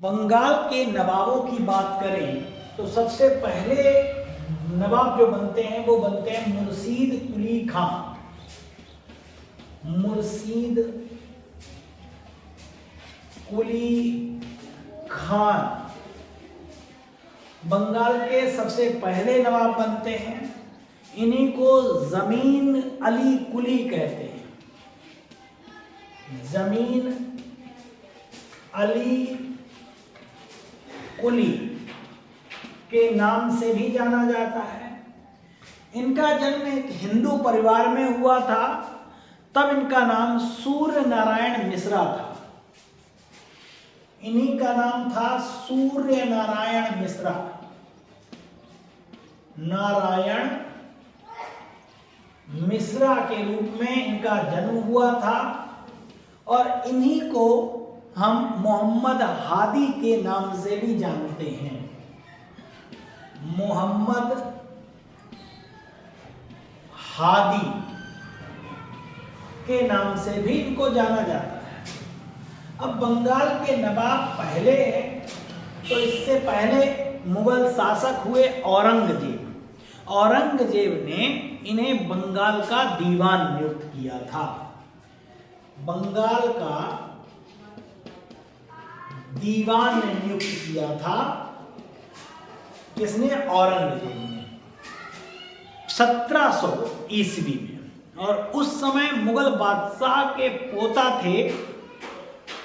बंगाल के नवाबों की बात करें तो सबसे पहले नवाब जो बनते हैं वो बनते हैं मुर्शीद कुली खान। मुर्शीद कुली खान बंगाल के सबसे पहले नवाब बनते हैं। इन्हीं को जमीन अली कुली कहते हैं। जमीन अली कुली के नाम से भी जाना जाता है। इनका जन्म एक हिंदू परिवार में हुआ था, तब इनका नाम सूर्य नारायण मिश्रा था। इन्हीं का नाम था सूर्य नारायण मिश्रा। नारायण मिश्रा के रूप में इनका जन्म हुआ था और इन्हीं को हम मोहम्मद हादी के नाम से भी जानते हैं। मोहम्मद हादी के नाम से भी इनको जाना जाता है। अब बंगाल के नवाब पहले हैं तो इससे पहले मुगल शासक हुए औरंगजेब। औरंगजेब ने इन्हें बंगाल का दीवान नियुक्त किया था। बंगाल का दीवान ने नियुक्त किया था। किसने? औरंगजेब ने 1700 ईस्वी में। और उस समय मुगल बादशाह के पोता थे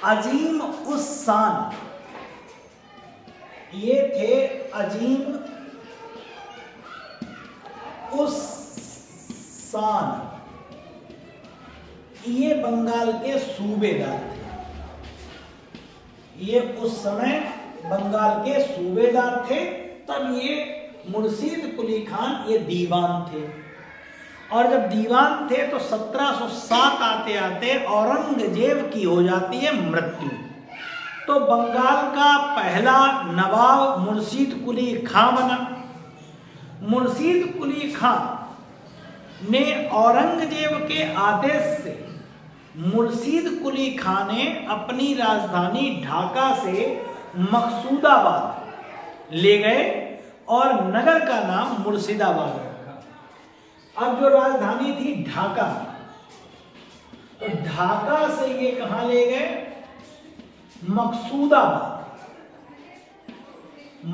अजीम उस शान। ये थे अजीम उस शान। ये बंगाल के सूबेदार थे। ये उस समय बंगाल के सूबेदार थे। तब ये मुर्शीद कुली खान ये दीवान थे। और जब दीवान थे तो 1707 आते आते औरंगजेब की हो जाती है मृत्यु। तो बंगाल का पहला नवाब मुर्शीद कुली खान बना। मुर्शीद कुली खान ने औरंगजेब के आदेश से मुर्शीद कुली खान ने अपनी राजधानी ढाका से मकसूदाबाद ले गए और नगर का नाम मुर्शिदाबाद रखा। अब जो राजधानी थी ढाका, तो ढाका से ये कहां ले गए? मकसूदाबाद।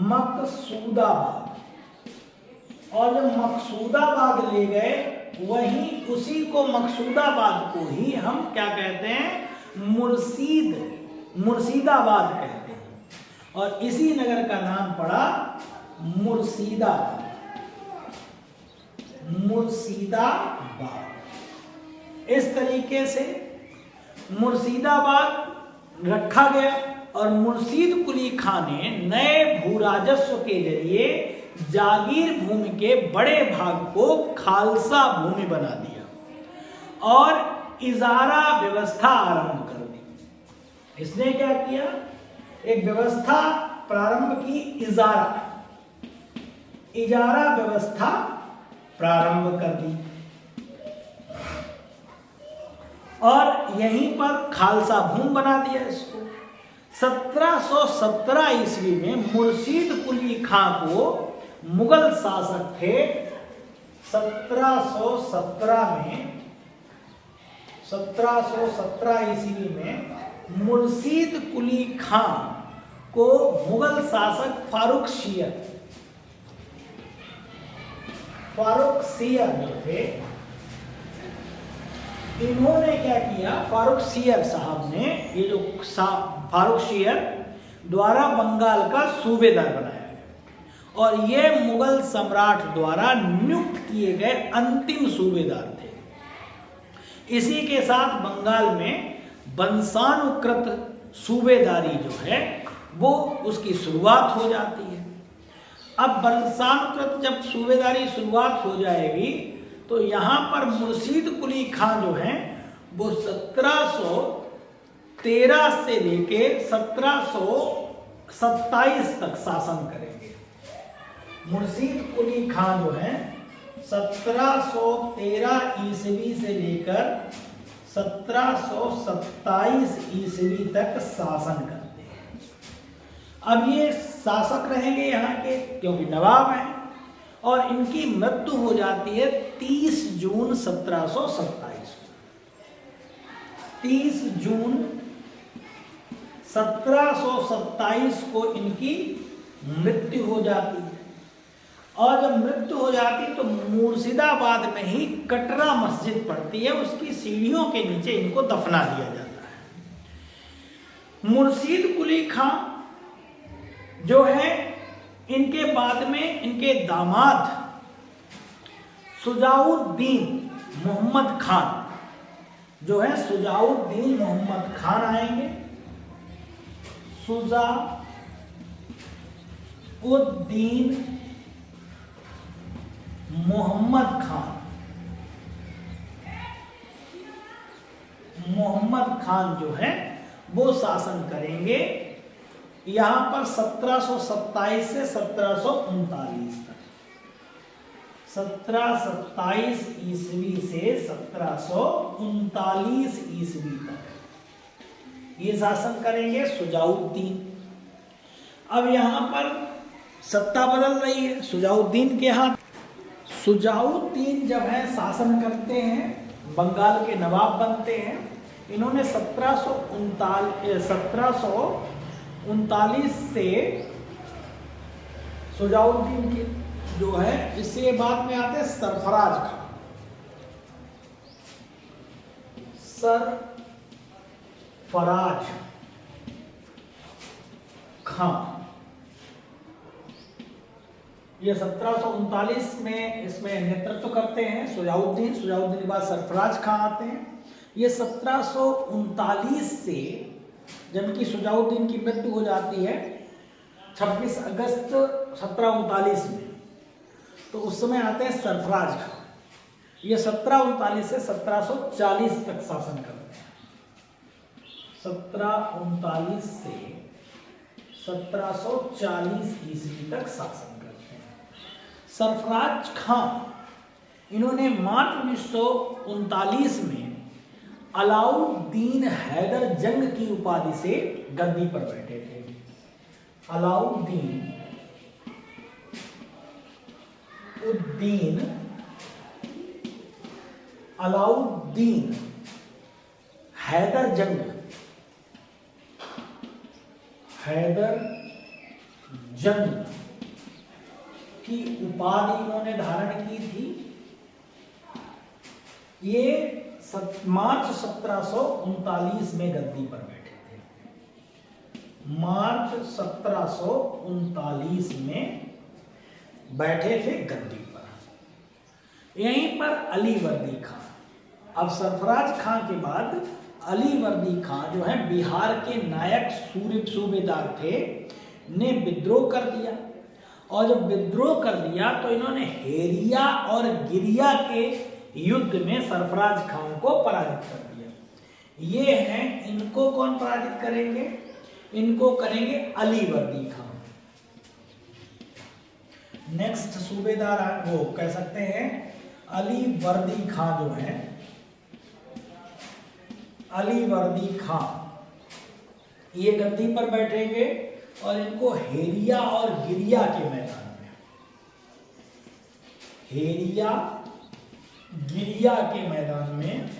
मकसूदाबाद। और जब मकसूदाबाद ले गए, वहीं उसी को मकसूदाबाद को ही हम क्या कहते हैं? मुर्शिदाबाद कहते हैं। और इसी नगर का नाम पड़ा मुर्शिदाबाद। मुर्शिदाबाद। इस तरीके से मुर्शिदाबाद रखा गया और मुर्शीद कुली खान ने नए भू राजस्व के जरिए जागीर भूमि के बड़े भाग को खालसा भूमि बना दिया और इजारा व्यवस्था आरंभ कर दी। इसने क्या किया? एक व्यवस्था प्रारंभ की, इजारा व्यवस्था प्रारंभ कर दी और यहीं पर खालसा भूमि बना दिया इसको। 1717 ईस्वी में मुर्शीद कुली खान को मुगल शासक थे। 1717 ईस्वी में मुर्शीद कुली खान को मुगल शासक फारूक सियर जो थे, इन्होंने क्या किया? फारूक सियर साहब ने, ये जो फारूक सियर द्वारा बंगाल का सूबेदार बनाया और ये मुगल सम्राट द्वारा नियुक्त किए गए अंतिम सूबेदार थे। इसी के साथ बंगाल में वंशानुकृत सूबेदारी जो है वो उसकी शुरुआत हो जाती है। अब वंशानुकृत जब सूबेदारी शुरुआत हो जाएगी तो यहां पर मुर्शीद कुली खान जो है वो 1713 से लेके 1727 तक शासन करेंगे। मुर्शीद कुली खान जो है 1713 ईस्वी से लेकर 1727 ईस्वी तक शासन करते हैं। अब ये शासक रहेंगे यहाँ के, क्योंकि नवाब हैं, और इनकी मृत्यु हो जाती है 30 जून 1727। 30 जून 1727 को इनकी मृत्यु हो जाती है। और जब मृत्यु हो जाती तो मुर्शिदाबाद में ही कटरा मस्जिद पड़ती है, उसकी सीढ़ियों के नीचे इनको दफना दिया जाता है। मुर्शीद कुली खां जो है, इनके बाद में इनके दामाद सुजाउद्दीन मोहम्मद खान जो है, सुजाउद्दीन मोहम्मद खान आएंगे। सुजाउद्दीन मोहम्मद खान जो है वो शासन करेंगे यहां पर 1727 से 1739 तक। 1727 ईस्वी से 1739 ईस्वी तक ये शासन करेंगे सुजाउद्दीन। अब यहां पर सत्ता बदल रही है सुजाउद्दीन के हाथ। सुजाउद्दीन जब है शासन करते हैं, बंगाल के नवाब बनते हैं। इन्होंने 1739 से सुजाउद्दीन की जो है, इससे बाद में आते हैं सरफराज खान। सरफराज खान ये 1739 में इसमें नेतृत्व करते हैं सुजाउद्दीन के बाद सरफराज खान आते हैं। ये 1739 से, जबकि सुजाउद्दीन की मृत्यु हो जाती है 26 अगस्त 1739 में, तो उस समय आते हैं सरफराज खान। ये 1739 से 1740 तक शासन करते हैं। 1739 से 1740 ईस्वी तक शासन करते हैं। सरफराज खान इन्होंने मार्च 1939 में अलाउद्दीन हैदर जंग की उपाधि से गद्दी पर बैठे थे। अलाउद्दीन हैदर जंग की उपाधि इन्होंने धारण की थी। ये मार्च 1739 में गद्दी पर बैठे थे। मार्च 1739 में बैठे थे गद्दी पर। यहीं पर अली वर्दी खान, अब सरफराज खान के बाद अली वर्दी खान जो है बिहार के नायक सूबेदार थे, ने विद्रोह कर दिया। और जब विद्रोह कर दिया तो इन्होंने हेरिया और गिरिया के युद्ध में सरफराज खान को पराजित कर दिया। ये हैं, इनको कौन पराजित करेंगे? इनको करेंगे अली वर्दी खान। नेक्स्ट सूबेदार वो कह सकते हैं अली वर्दी खान जो है, अली वर्दी खान ये गद्दी पर बैठेंगे और इनको हेरिया और गिरिया के मैदान में, हेरिया गिरिया के मैदान में,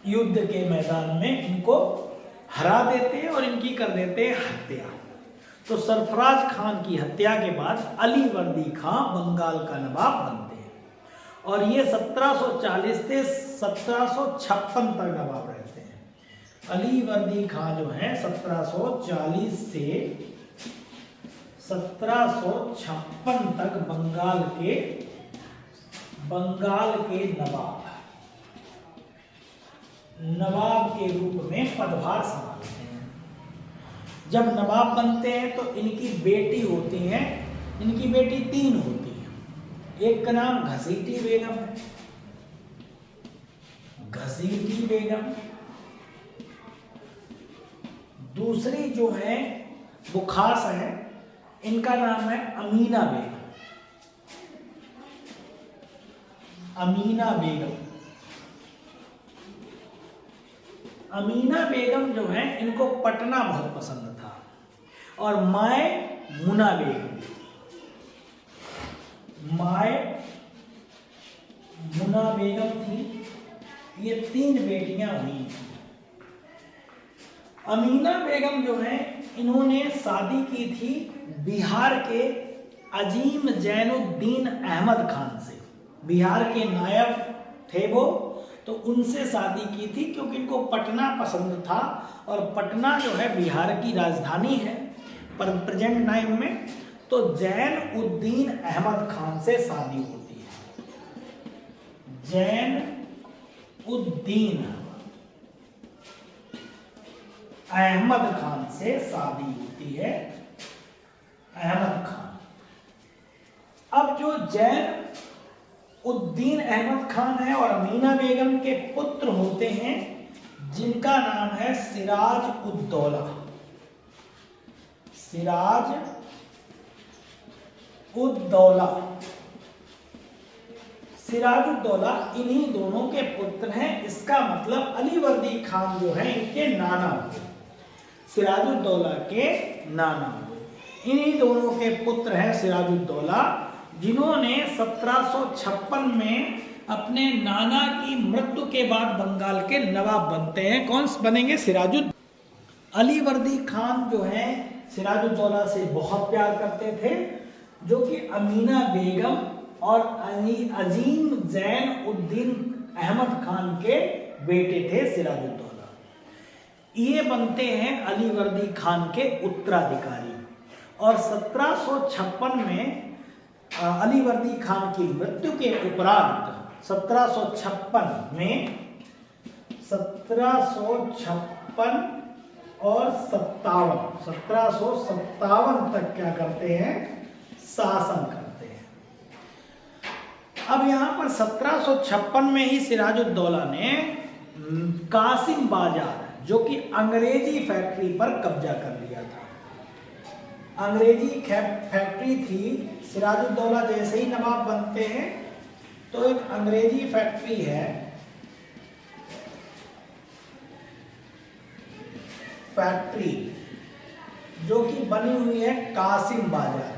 युद्ध के मैदान में इनको हरा देते हैं और इनकी कर देते हैं हत्या। तो सरफराज खान की हत्या के बाद अली वर्दी खान बंगाल का नवाब बनते हैं और ये 1740 से 1756 तक नवाब रहते हैं। अली वर्दी खान जो है 1740 से 1756 तक बंगाल के नवाब के रूप में पदभार संभालते हैं। जब नवाब बनते हैं तो इनकी बेटी होती हैं, इनकी बेटी 3 होती हैं। एक का नाम घसीटी बेगम है, घसीटी बेगम। दूसरी जो है वो खास है, इनका नाम है अमीना बेगम। अमीना बेगम जो है, इनको इनको पटना बहुत पसंद था। और माए मुना बेगम, माए मुना बेगम थी, ये 3 बेटियां हुई। अमीना बेगम जो है इन्होंने शादी की थी बिहार के अजीम जैनुद्दीन अहमद खान से। बिहार के नायब थे वो, तो उनसे शादी की थी क्योंकि इनको पटना पसंद था। और पटना जो है बिहार की राजधानी है पर प्रेजेंट टाइम में। तो जैन उद्दीन अहमद खान से शादी होती है, जैन उद्दीन अहमद खान से शादी होती है, अहमद खान। अब जो जैन उद्दीन अहमद खान है और अमीना बेगम के पुत्र होते हैं जिनका नाम है सिराज उद्दौला। सिराज उद्दौला, सिराज उद्दौला इन्हीं दोनों के पुत्र हैं। इसका मतलब अलीवर्दी खान जो है इनके नाना हुए, सिराज उद्दौला के नाना हुए। इन्हीं दोनों के पुत्र हैं सिराज उद्दौला, जिन्होंने 1756 में अपने नाना की मृत्यु के बाद बंगाल के नवाब बनते हैं। कौन बनेंगे? सिराजुद्दौला। अलीवर्दी खान जो है सिराजुद्दौला से बहुत प्यार करते थे, जो कि अमीना बेगम और अजीम जैन उद्दीन अहमद खान के बेटे थे सिराजुद्दौला। ये बनते हैं अलीवर्दी खान के उत्तराधिकारी। और 1756 में अलीवर्दी खान की मृत्यु के उपरांत 1756 में 1756 और 1757 तक क्या करते हैं? शासन करते हैं। अब यहां पर 1756 में ही सिराजुद्दौला ने कासिम बाजार, जो कि अंग्रेजी फैक्ट्री पर कब्जा कर लिया था। अंग्रेजी फैक्ट्री थी, सिराजुद्दौला जैसे ही नवाब बनते हैं तो एक अंग्रेजी फैक्ट्री है, फैक्ट्री जो कि बनी हुई है कासिम बाजार,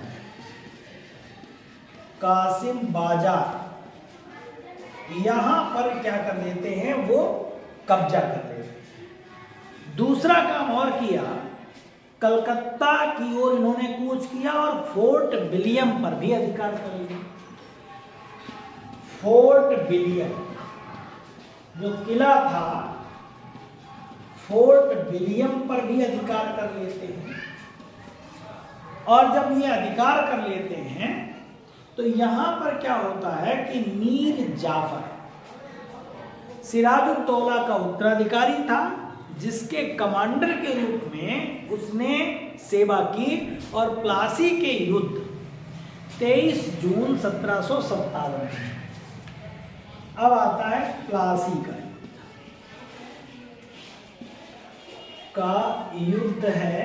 कासिम बाजार। यहां पर क्या कर देते हैं? वो कब्जा कर लेते हैं। दूसरा काम और किया, कलकत्ता की ओर इन्होंने कूच किया और फोर्ट विलियम पर भी अधिकार कर लिया। फोर्ट विलियम जो किला था, फोर्ट विलियम पर भी अधिकार कर लेते हैं। और जब ये अधिकार कर लेते हैं तो यहां पर क्या होता है कि मीर जाफर सिराजुद्दौला का उत्तराधिकारी था, जिसके कमांडर के रूप में उसने सेवा की। और प्लासी के युद्ध 23 जून 1757 में, अब आता है प्लासी का युद्ध है,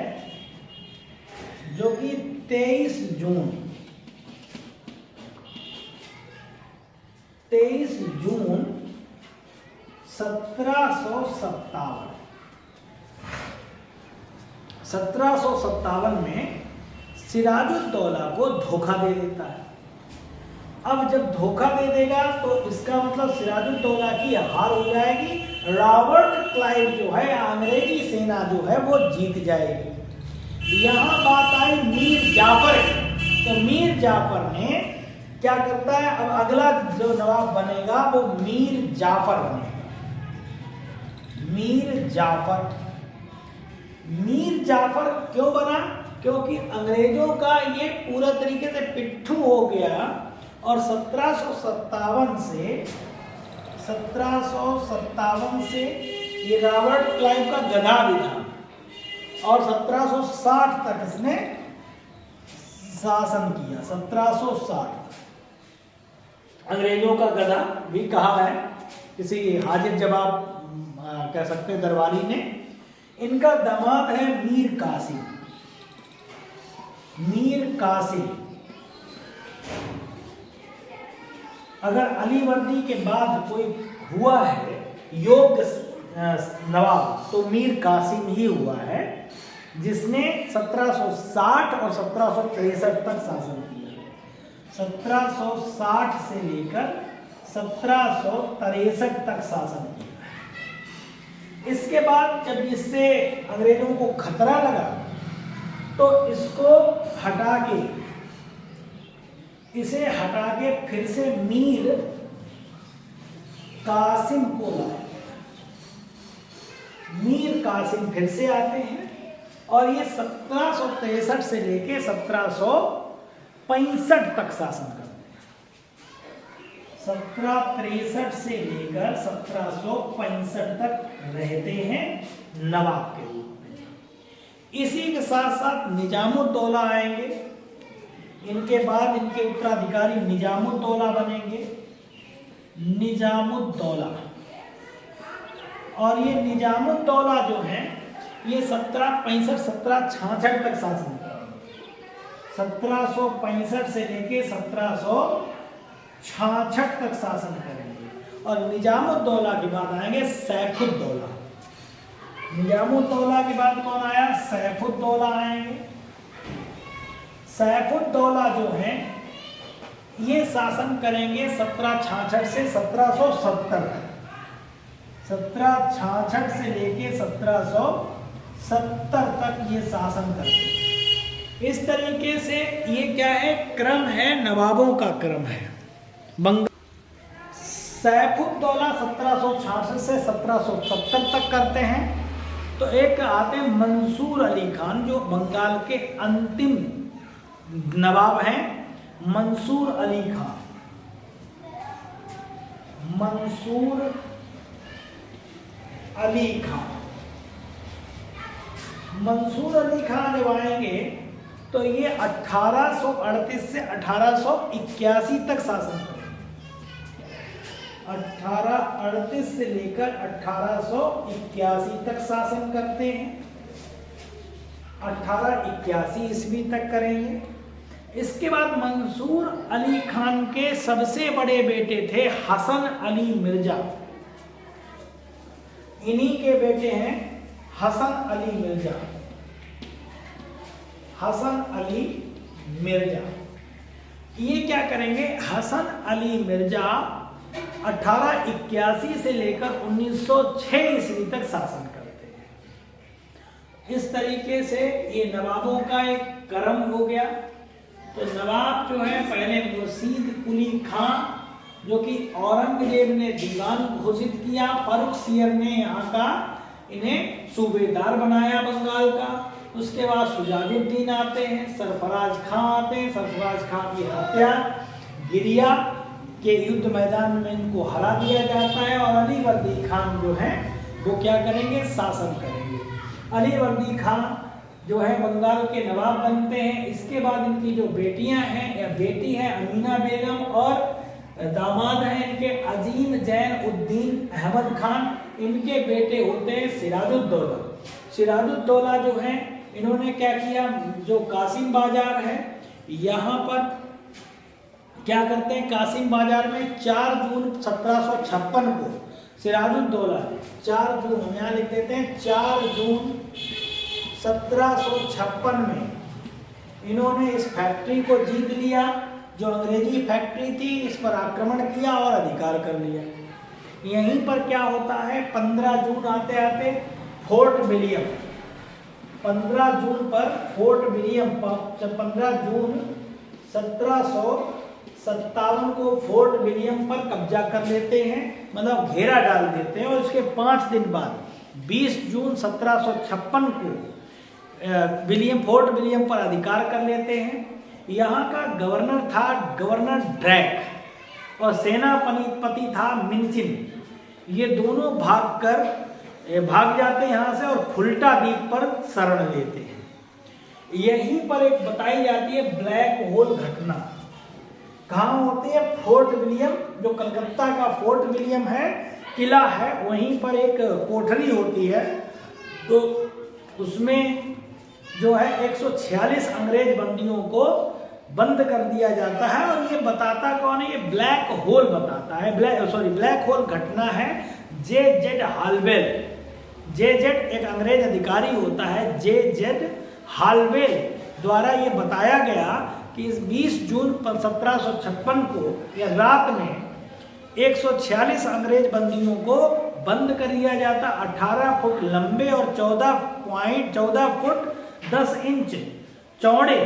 जो कि 23 जून 1757 में सिराजुद्दौला को धोखा दे देता है। अब जब धोखा दे देगा तो इसका मतलब सिराजुद्दौला की हार हो जाएगी। रॉबर्ट क्लाइव जो है, अंग्रेजी सेना जो है वो जीत जाएगी। यहां बात आई मीर जाफर की, तो मीर जाफर ने क्या करता है? अब अगला जो नवाब बनेगा वो मीर जाफर बनेगा। मीर जाफर, मीर जाफर क्यों बना? क्योंकि अंग्रेजों का ये पूरा तरीके से पिट्ठू हो गया। और 1757 से ये रॉबर्ट क्लाइव का गधा भी था। और 1760 तक इसने शासन किया। 1760 अंग्रेजों का गधा भी कहा है किसी हाजिर जवाब कह सकते हैं दरबारी ने। इनका दामाद है मीर कासिम। मीर कासिम अगर अलीवर्दी के बाद कोई हुआ है योग्य नवाब तो मीर कासिम ही हुआ है, जिसने 1760 और 1763 तक शासन किया। 1760 से लेकर 1763 तक शासन किया। इसके बाद जब इससे अंग्रेजों को खतरा लगा तो इसे हटा के फिर से मीर कासिम को लाए। मीर कासिम फिर से आते हैं और ये 1763 से लेके 1765 तक शासन करते हैं। 1763 से लेकर 1765 तक रहते हैं नवाब के रूप में। इसी के साथ साथ निजामुद्दौला आएंगे। इनके बाद इनके उत्तराधिकारी निजामुद्दौला बनेंगे। निजामुद्दौला, और ये निजामुद्दौला जो है ये 1765-1766 तक शासन करेंगे। 1765 से लेके 1766 तक शासन करेंगे। और निजामुद्दौला के बाद आएंगे सैफुद्दौला। निजामुद्दौला के बाद कौन आया? सैफुद्दौला आएंगे। सैफुद्दौला जो है ये शासन करेंगे 1766 से 1770 तक। 1766 से लेके 1770 तक ये शासन करते हैं। इस तरीके से ये क्या है? क्रम है, नवाबों का क्रम है। सैफुद्दौला 1766 से 1770 तक करते हैं। तो एक आते हैं मंसूर अली खान, जो बंगाल के अंतिम नवाब हैं। मंसूर अली खान, मंसूर अली खान, मंसूर अली खान जब आएंगे तो ये 1838 से 1881 तक शासन करेंगे। 1838 से लेकर 1881 तक शासन करते हैं। 1881 ईस्वी तक करेंगे। इसके बाद मंसूर अली खान के सबसे बड़े बेटे थे हसन अली मिर्जा। इन्हीं के बेटे हैं हसन अली मिर्जा। हसन अली मिर्जा ये क्या करेंगे? हसन अली मिर्जा 1881 से लेकर 1906 ईस्वी तक शासन करते हैं। इस तरीके से ये नवाबों का एक क्रम हो गया। तो नवाब जो है पहले मुर्शीद कुली खां, जो कि औरंगजेब ने दीवान घोषित किया। फारूक सियर ने यहाँ का इन्हें सूबेदार बनाया बंगाल का। उसके बाद सुजानुद्दीन आते हैं, सरफराज खां आते हैं। सरफराज खां की हत्या गिरिया के युद्ध मैदान में इनको हरा दिया जाता है। और अली वर्दी खान जो है वो क्या करेंगे? शासन करेंगे। अली वर्दी खान जो है बंगाल के नवाब बनते हैं। इसके बाद इनकी जो बेटियां हैं या बेटी है अमीना बेगम, और दामाद हैं इनके अजीम जैन उद्दीन अहमद खान। इनके बेटे होते हैं सिराजुद्दौला। सिराजुद्दौला जो है इन्होंने क्या किया? जो कासिम बाजार है यहाँ पर क्या करते हैं? कासिम बाजार में 4 जून 1756 को सिराजुद्दौला 4 जून, हम यहाँ लिख देते हैं 4 जून 1756 में इन्होंने इस फैक्ट्री को जीत लिया। जो अंग्रेजी फैक्ट्री थी इस पर आक्रमण किया और अधिकार कर लिया। यहीं पर क्या होता है? 15 जून आते आते फोर्ट विलियम, 15 जून पर फोर्ट विलियम, 15 जून 1757 को फोर्ट विलियम पर कब्जा कर लेते हैं, मतलब घेरा डाल देते हैं। और उसके 5 दिन बाद 20 जून 1756 को फोर्ट विलियम पर अधिकार कर लेते हैं। यहाँ का गवर्नर था गवर्नर ड्रैक, और सेनापति था मिंचिन। ये दोनों भाग जाते हैं यहाँ से और फुल्टा द्वीप पर शरण लेते हैं। यहीं पर एक बताई जाती है ब्लैक होल घटना। कहाँ होती है? फोर्ट विलियम, जो कलकत्ता का फोर्ट विलियम है, किला है, वहीं पर एक कोठरी होती है। तो उसमें जो है 146 अंग्रेज बंदियों को बंद कर दिया जाता है। और ये बताता कौन है? ये ब्लैक होल बताता है। ब्लैक होल घटना है जे जेड हालवेल, जे जेड एक अंग्रेज अधिकारी होता है, जे जेड हालवेल द्वारा ये बताया गया कि इस 20 जून 1756 को या रात में 146 अंग्रेज बंदियों को बंद कर दिया जाता, 18 फुट लंबे और 14 फुट 10 इंच चौड़े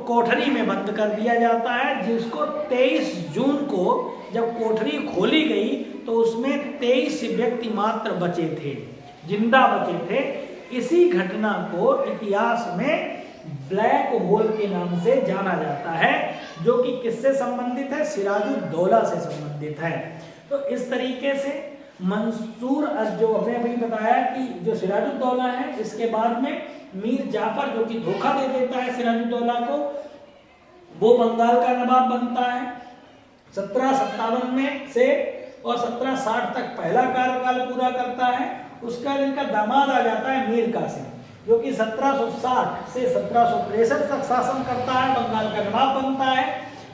कोठरी में बंद कर दिया जाता है, जिसको 23 जून को जब कोठरी खोली गई तो उसमें 23 व्यक्ति मात्र बचे थे, जिंदा बचे थे। इसी घटना को इतिहास में ब्लैक होल के नाम से जाना जाता है, जो कि किससे संबंधित है? सिराजुद्दौला से संबंधित है। तो इस तरीके से मंसूर जो हमने अभी बताया कि जो सिराजुद्दौला है, इसके बाद में मीर जाफर जो कि धोखा दे देता है सिराजुद्दौला को, वो बंगाल का नवाब बनता है 1757 में से और 1760 तक पहला कार्यकाल पूरा करता है। उसका इनका दामाद आ जाता है मीर कासिम, जो कि 1760 से 1763 तक शासन करता है, बंगाल का नवाब बनता है।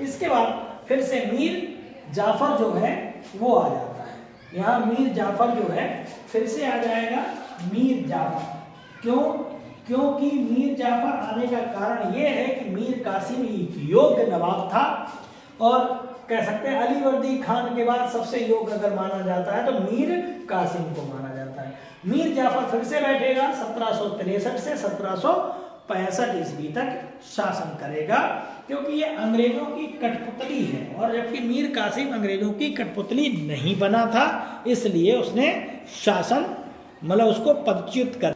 इसके बाद फिर से मीर जाफर जो है वो आ जाता है। यहाँ मीर जाफर जो है फिर से आ जाएगा मीर जाफर। क्यों? क्योंकि मीर जाफर आने का कारण ये है कि मीर कासिम एक योग्य नवाब था और कह सकते हैं अलीवर्दी खान के बाद सबसे योग्य अगर माना जाता है तो मीर कासिम को माना जाता है। मीर जाफर फिर से बैठेगा 1763 से 1765 ईस्वी तक शासन करेगा, क्योंकि ये अंग्रेजों की कठपुतली है, और जबकि मीर कासिम अंग्रेजों की कठपुतली नहीं बना था, इसलिए उसने शासन मतलब उसको पदच्युत कर।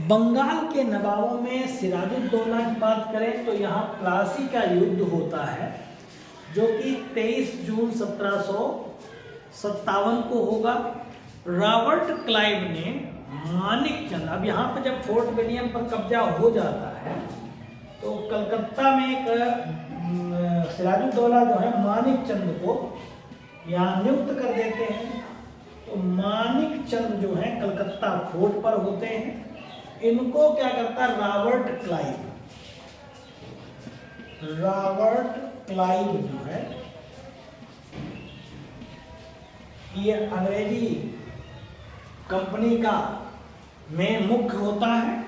बंगाल के नवाबों में सिराजुद्दौला की बात करें तो यहाँ प्लासी का युद्ध होता है, जो कि 23 जून 1757 को होगा। रॉबर्ट क्लाइव ने मानिक चंद, अब यहाँ पर जब फोर्ट विलियम पर कब्जा हो जाता है तो कलकत्ता में एक सिराजुद्दौला जो है मानिक चंद को यहाँ नियुक्त कर देते हैं। तो मानिक चंद जो है कलकत्ता फोर्ट पर होते हैं। इनको क्या करता है रॉबर्ट क्लाइव जो है ये अंग्रेजी कंपनी का में मुख्य होता है।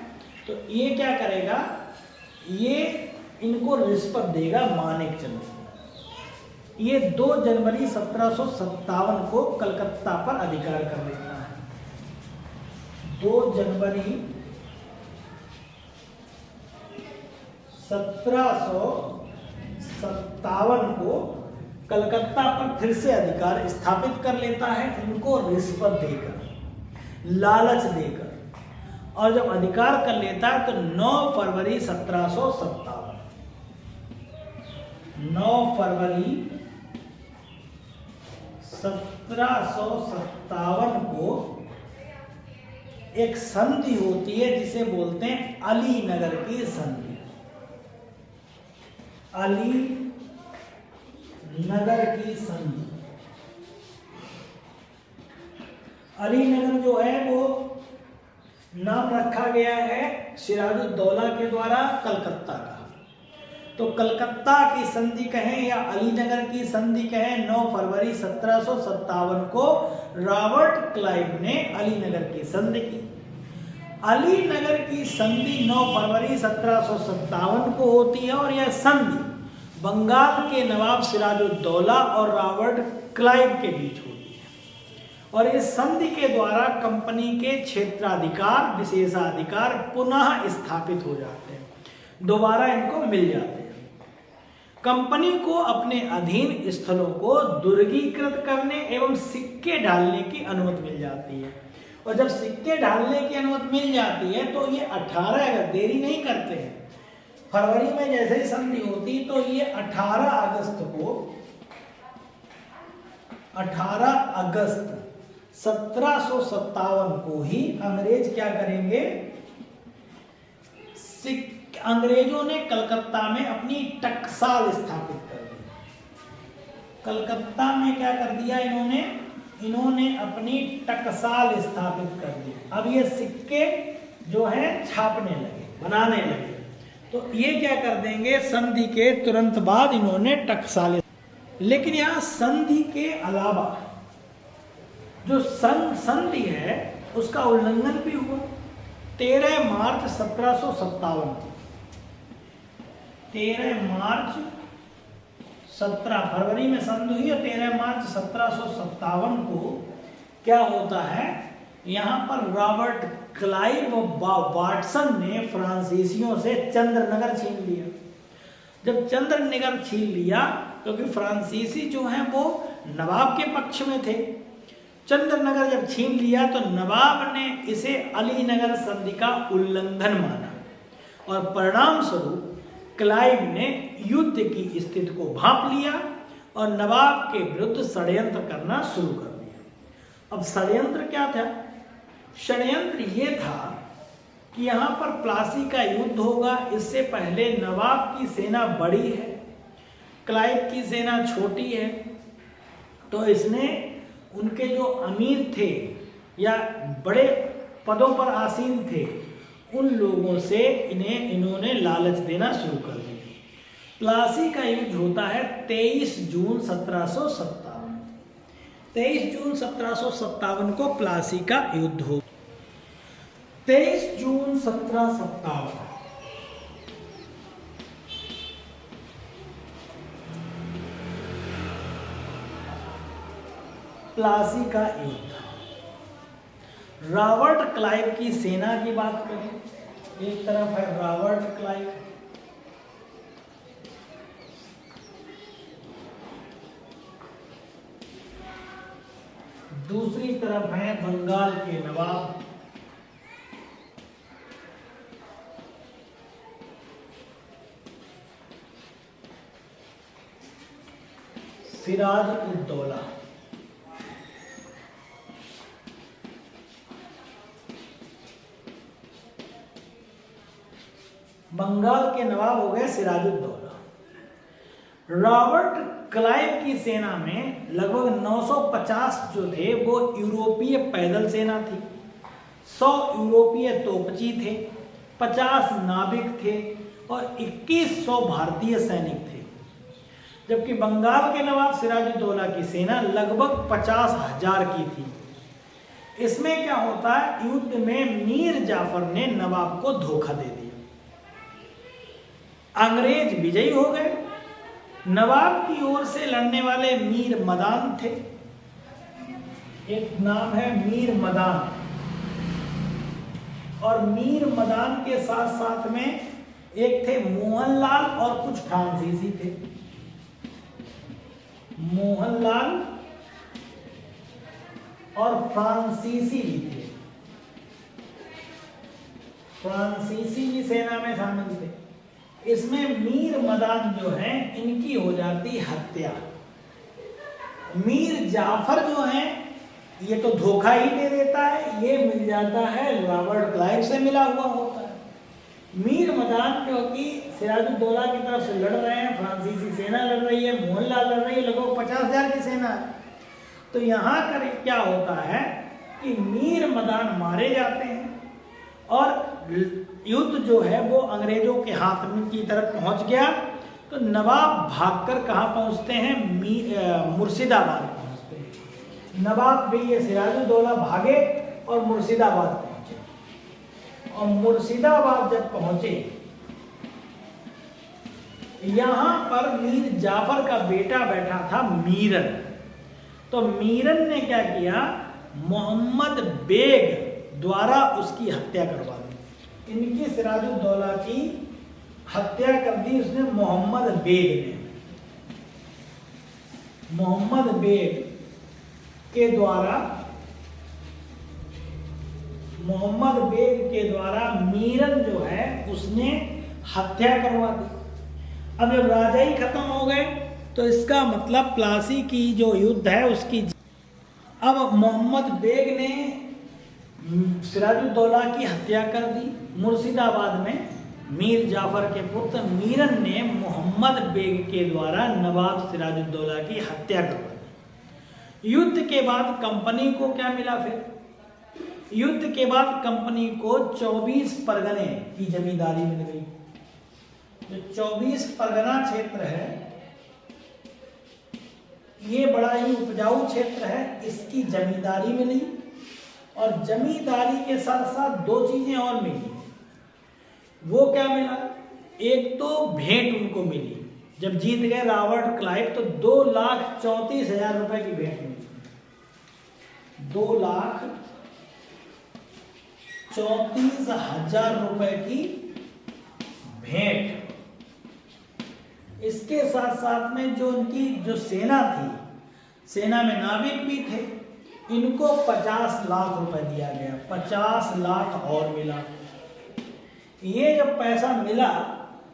तो ये क्या करेगा, ये इनको रिश्वत देगा मानिक चंद को। ये 2 जनवरी 1757 को कलकत्ता पर अधिकार कर लेता है। 2 जनवरी 1757 को कलकत्ता पर फिर से अधिकार स्थापित कर लेता है, इनको रिश्वत देकर, लालच देकर। और जब अधिकार कर लेता है तो 9 फरवरी 1757 को एक संधि होती है जिसे बोलते हैं अलीनगर की संधि। अलीनगर की संधि, अलीनगर जो है वो नाम रखा गया है सिराजुद्दौला के द्वारा कलकत्ता का। तो कलकत्ता की संधि कहें या अलीनगर की संधि कहें, 9 फरवरी 1757 को रॉबर्ट क्लाइव ने अलीनगर की संधि की। अलीनगर की संधि 9 फरवरी 1757 को होती है और यह संधि बंगाल के नवाब सिराजुद्दौला और रॉबर्ट क्लाइव के बीच होती है। और इस संधि के द्वारा कंपनी के क्षेत्राधिकार, विशेषाधिकार पुनः स्थापित हो जाते हैं, दोबारा इनको मिल जाते हैं। कंपनी को अपने अधीन स्थलों को दुर्गीकृत करने एवं सिक्के डालने की अनुमति मिल जाती है। और जब सिक्के डालने की अनुमति मिल जाती है तो ये 18 अगर देरी नहीं करते हैं, फरवरी में जैसे ही संधि होती तो ये 18 अगस्त 1757 को ही अंग्रेज क्या करेंगे, अंग्रेजों ने कलकत्ता में अपनी टकसाल स्थापित कर दी। कलकत्ता में क्या कर दिया इन्होंने अपनी टकसाल स्थापित कर दी। अब ये सिक्के जो हैं छापने लगे, बनाने लगे। तो ये क्या कर देंगे, संधि के तुरंत बाद इन्होंने टकसाल। लेकिन यहाँ संधि के अलावा जो संधि है उसका उल्लंघन भी हुआ। 13 मार्च 1757 को, 13 मार्च 17 फरवरी में संधि हुई और 13 मार्च 1757 को क्या होता है, यहाँ पर रॉबर्ट क्लाइव वाटसन ने फ्रांसीसियों से चंद्रनगर छीन लिया। जब चंद्रनगर छीन लिया, क्योंकि फ्रांसीसी जो हैं वो नवाब के पक्ष में थे, चंद्रनगर जब छीन लिया तो नवाब ने इसे अलीनगर संधि का उल्लंघन माना और परिणाम स्वरूप क्लाइव ने युद्ध की स्थिति को भांप लिया और नवाब के विरुद्ध षड्यंत्र करना शुरू कर दिया। अब षड्यंत्र क्या था? षड्यंत्र ये था कि यहाँ पर प्लासी का युद्ध होगा। इससे पहले नवाब की सेना बड़ी है, क्लाइव की सेना छोटी है, तो इसने उनके जो अमीर थे या बड़े पदों पर आसीन थे उन लोगों से इन्होंने लालच देना शुरू कर दिया। प्लासी का युद्ध होता है 23 जून 1757। 23 जून 1757 को प्लासी का युद्ध हो। 23 जून 1757 प्लासी का युद्ध। रॉबर्ट क्लाइव की सेना की बात करें, एक तरफ है रॉबर्ट क्लाइव, दूसरी तरफ है बंगाल के नवाब, सिराज-उद-दौला। बंगाल के नवाब हो गए सिराज-उद-दौला। रॉबर्ट क्लाइव की सेना में लगभग 950 जो थे वो यूरोपीय पैदल सेना थी, 100 यूरोपीय तोपची थे, 50 नाविक थे और 2100 भारतीय सैनिक थे। जबकि बंगाल के नवाब सिराज-उद-दौला की सेना लगभग 50,000 की थी। इसमें क्या होता है, युद्ध में मीर जाफर ने नवाब को धोखा दे दिया, अंग्रेज विजयी हो गए। नवाब की ओर से लड़ने वाले मीर मदान थे, एक नाम है मीर मदान, और मीर मदान के साथ साथ में एक थे मोहनलाल और कुछ फ्रांसीसी थे। मोहनलाल और फ्रांसीसी भी थे, फ्रांसीसी भी सेना में शामिल थे। इसमें मीर मदान जो हैं इनकी हो जाती हत्या। मीर जाफर जो हैं ये तो धोखा ही दे देता है, ये मिल जाता है रॉबर्ट क्लाइव से मिला हुआ होता है। मीर मदान क्योंकि सिराज-उद-दौला की तरफ से लड़ रहे हैं, फ्रांसीसी सेना लड़ रही है, मोहनलाल लड़ रही है, लगभग 50,000 की सेना है। तो यहाँ कर क्या होता है कि मीर मदान मारे जाते हैं और युद्ध जो है वो अंग्रेजों के हाथ में की तरफ पहुंच गया। तो नवाब भागकर कहाँ पहुंचते हैं, मुर्शिदाबाद पहुंचते हैं। नवाब भी ये सिराज-उद-दौला भागे और मुर्शिदाबाद पहुंचे, और मुर्शिदाबाद जब पहुंचे यहाँ पर मीर जाफर का बेटा बैठा था मीरन। तो मीरन ने क्या किया, मोहम्मद बेग द्वारा उसकी हत्या करवा दी। इनकी सिराज-उद-दौला की हत्या कर दी उसने मोहम्मद बेग ने। मोहम्मद बेग के द्वारा मीरन जो है उसने हत्या करवा दी। अब जब राजा ही खत्म हो गए तो इसका मतलब प्लासी की जो युद्ध है उसकी, अब मोहम्मद बेग ने सिराज-उद-दौला की हत्या कर दी। मुर्शिदाबाद में मीर जाफर के पुत्र मीरन ने मोहम्मद बेग के द्वारा नवाब सिराज-उद-दौला की हत्या करवा दी। युद्ध के बाद कंपनी को क्या मिला फिर, युद्ध के बाद कंपनी को 24 परगने की जमींदारी मिल गई। जो 24 परगना क्षेत्र है ये बड़ा ही उपजाऊ क्षेत्र है, इसकी जमींदारी मिली और जमींदारी के साथ साथ दो चीजें और मिली। वो क्या मिला? एक तो भेंट उनको मिली, जब जीत गए रॉबर्ट क्लाइव तो 2,34,000 रुपए की भेंट मिली। 2,34,000 रुपए की भेंट। इसके साथ साथ में जो उनकी जो सेना थी, सेना में नाविक भी थे, इनको 50 लाख रुपए दिया गया। 50 लाख और मिला। ये जब पैसा मिला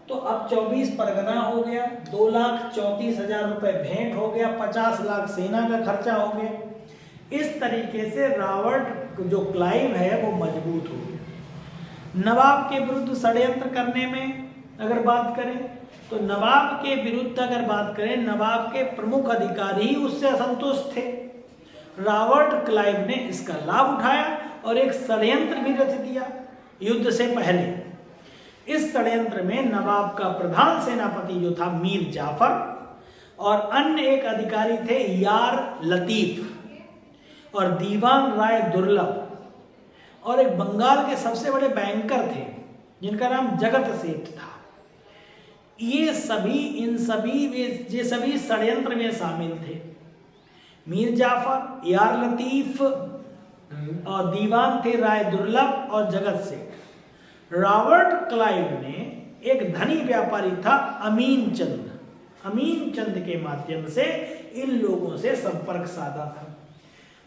तो अब 24 परगना हो गया, 2,34,000 रुपए भेंट हो गया, 50 लाख सेना का खर्चा हो गया। इस तरीके से रॉबर्ट जो क्लाइव है वो मजबूत हो गया। नवाब के विरुद्ध षड्यंत्र करने में अगर बात करें तो नवाब के विरुद्ध अगर बात करें, नवाब के प्रमुख अधिकारी ही उससे असंतुष्ट थे। रॉबर्ट क्लाइव ने इसका लाभ उठाया और एक षड्यंत्र भी रच दिया युद्ध से पहले। इस षड्यंत्र में नवाब का प्रधान सेनापति जो था मीर जाफर और अन्य एक अधिकारी थे यार लतीफ और दीवान राय दुर्लभ और एक बंगाल के सबसे बड़े बैंकर थे जिनका नाम जगत सेठ था। ये सभी षड्यंत्र में शामिल थे। मीर जाफर, यार लतीफ और दीवान थे राय दुर्लभ और जगत सेठ। रॉबर्ट क्लाइव ने एक धनी व्यापारी था अमीन चंद के माध्यम से इन लोगों से संपर्क साधा था।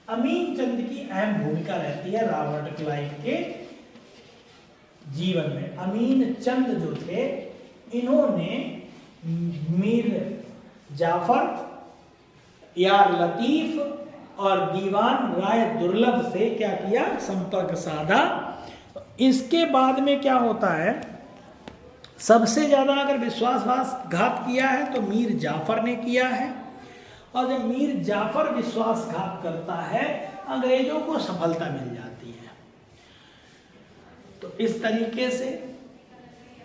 अमीन चंद की अहम भूमिका रहती है रॉबर्ट क्लाइव के जीवन में। अमीन चंद जो थे, इन्होंने मीर जाफर, यार लतीफ और दीवान राय दुर्लभ से क्या किया? संपर्क साधा। इसके बाद में क्या होता है? सबसे ज्यादा अगर विश्वासघात किया है तो मीर जाफर ने किया है, और जब मीर जाफर विश्वासघात करता है अंग्रेजों को सफलता मिल जाती है। तो इस तरीके से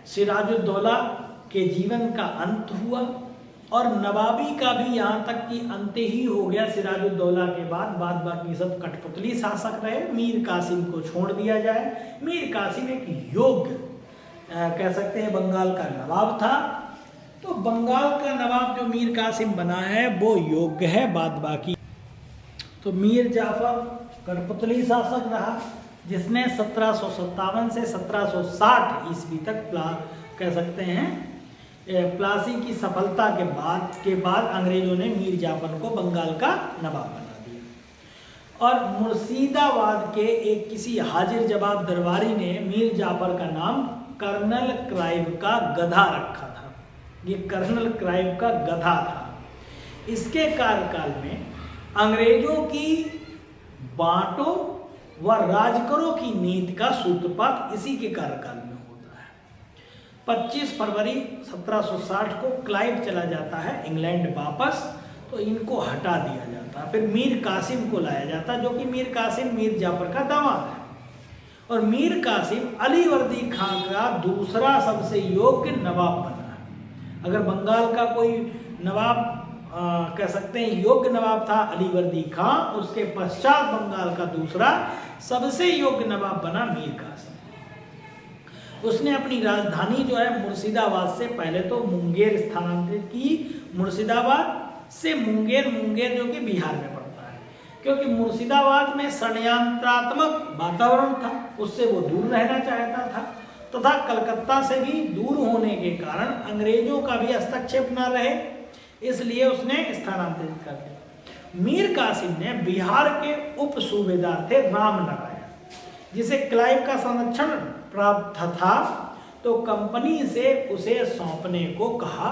सिराजुद्दौला के जीवन का अंत हुआ और नवाबी का भी यहाँ तक कि अंत ही हो गया। सिराजुद्दौला के बाद बाकी सब कठपुतली शासक रहे। मीर कासिम को छोड़ दिया जाए। मीर कासिम एक योग्य कह सकते हैं बंगाल का नवाब था। तो बंगाल का नवाब जो मीर कासिम बना है वो योग्य है। बाकी तो मीर जाफर कठपुतली शासक रहा जिसने 1757 से 1760 ईस्वी तक कह सकते हैं प्लासी की सफलता के बाद अंग्रेजों ने मीर जाफर को बंगाल का नवाब बना दिया। और मुर्शिदाबाद के एक किसी हाजिर जवाब दरबारी ने मीर जाफर का नाम कर्नल क्लाइव का गधा रखा था। ये कर्नल क्लाइव का गधा था। इसके कार्यकाल में अंग्रेजों की बांटो व राज करो की नीति का सूत्रपात इसी के कार्यकाल में होता है। 25 फरवरी 1760 को क्लाइव चला जाता है इंग्लैंड वापस, तो इनको हटा दिया जाता है। फिर मीर कासिम को लाया जाता है जो कि मीर कासिम मीर जाफर का दामाद है। और मीर कासिम अलीवर्दी खान का दूसरा सबसे योग्य नवाब बना है। अगर बंगाल का कोई नवाब कह सकते हैं योग्य नवाब था अलीवर्दी खां, उसके पश्चात बंगाल का दूसरा सबसे योग्य नवाब बना मीर कासिम। उसने अपनी राजधानी जो है मुर्शिदाबाद से पहले तो मुंगेर स्थानांतरित की। मुर्शिदाबाद से मुंगेर जो कि बिहार में पड़ता है, क्योंकि मुर्शिदाबाद में षड्यंत्रात्मक वातावरण था, उससे वो दूर रहना चाहता था तथा कलकत्ता से भी दूर होने के कारण अंग्रेजों का भी हस्तक्षेप न रहे, इसलिए उसने स्थानांतरित कर दिया। मीर कासिम ने बिहार के उप सूबेदार थे रामनारायण, जिसे क्लाइव का संरक्षण प्राप्त था, तो कंपनी से उसे सौंपने को कहा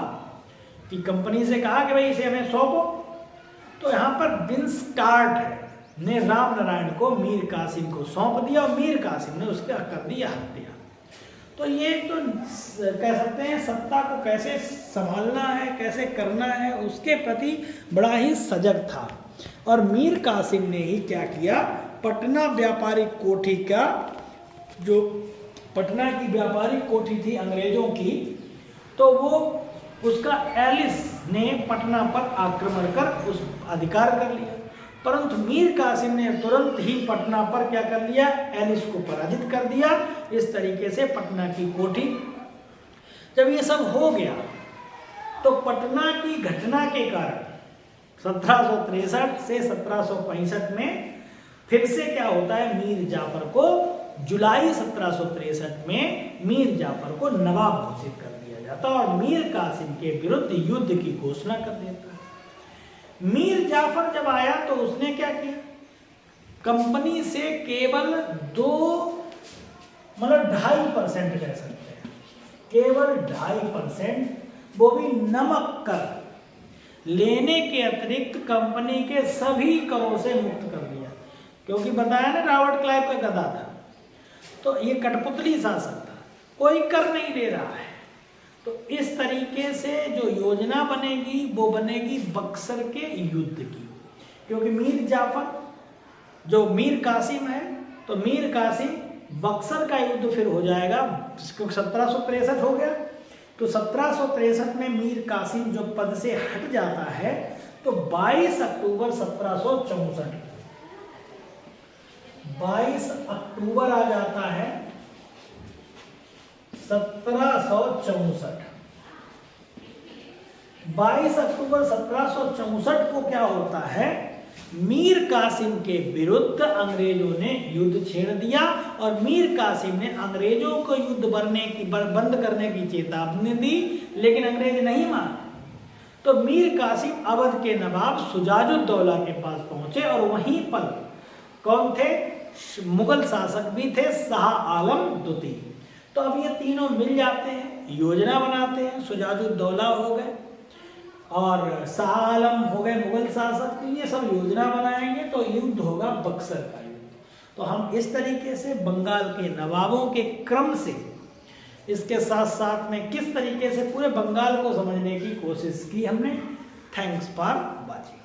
कि भाई इसे हमें सौंपो। तो यहाँ पर विंस्टार्ट ने रामनारायण को मीर कासिम को सौंप दिया और मीर कासिम ने उसका कर दिया हत्या। तो ये तो कह सकते हैं सत्ता को कैसे संभालना है, कैसे करना है, उसके प्रति बड़ा ही सजग था। और मीर कासिम ने ही क्या किया, पटना व्यापारिक कोठी का, जो पटना की व्यापारिक कोठी थी अंग्रेजों की, तो वो उसका एलिस ने पटना पर आक्रमण कर उस अधिकार कर लिया, परंतु मीर कासिम ने तुरंत ही पटना पर क्या कर लिया, एलिस को पराजित कर दिया। इस तरीके से पटना की कोठी, जब ये सब हो गया तो पटना की घटना के कारण 1763 से 1765 में फिर से क्या होता है, मीर जाफर को जुलाई 1763 में मीर जाफर को नवाब घोषित कर दिया जाता और मीर कासिम के विरुद्ध युद्ध की घोषणा कर देता है। मीर जाफर जब आया तो उसने क्या किया, कंपनी से केवल 2.5% कह सकते हैं, केवल 2.5%, वो भी नमक कर लेने के अतिरिक्त कंपनी के सभी करों से मुक्त कर दिया। क्योंकि बताया ना रॉबर्ट क्लाइव का गधा था, तो ये कठपुतली शासक था, कोई कर नहीं ले रहा है। तो इस तरीके से जो योजना बनेगी वो बनेगी बक्सर के युद्ध की, क्योंकि मीर जाफर जो मीर कासिम है, तो मीर कासिम बक्सर का युद्ध फिर हो जाएगा, क्योंकि 1763 हो गया। तो 1763 में मीर कासिम जो पद से हट जाता है, तो 22 अक्टूबर 1764, 22 अक्टूबर आ जाता है 1764। 22 अक्टूबर 1764 को क्या होता है, मीर कासिम के विरुद्ध अंग्रेजों ने युद्ध छेड़ दिया और मीर कासिम ने अंग्रेजों को युद्ध बंद करने की चेतावनी दी, लेकिन अंग्रेज नहीं माने। तो मीर कासिम अवध के नवाब सुजाउद्दौला के पास पहुंचे और वहीं पर कौन थे, मुगल शासक भी थे, शाह आलम द्वितीय। तो अब ये तीनों मिल जाते हैं, योजना बनाते हैं, सुजाउद्दौला हो गए और शाह आलम हो गए मुगल शासक, ये सब योजना बनाएंगे तो युद्ध होगा बक्सर का युद्ध। तो हम इस तरीके से बंगाल के नवाबों के क्रम से, इसके साथ साथ में किस तरीके से पूरे बंगाल को समझने की कोशिश की हमने। Thanks for watching.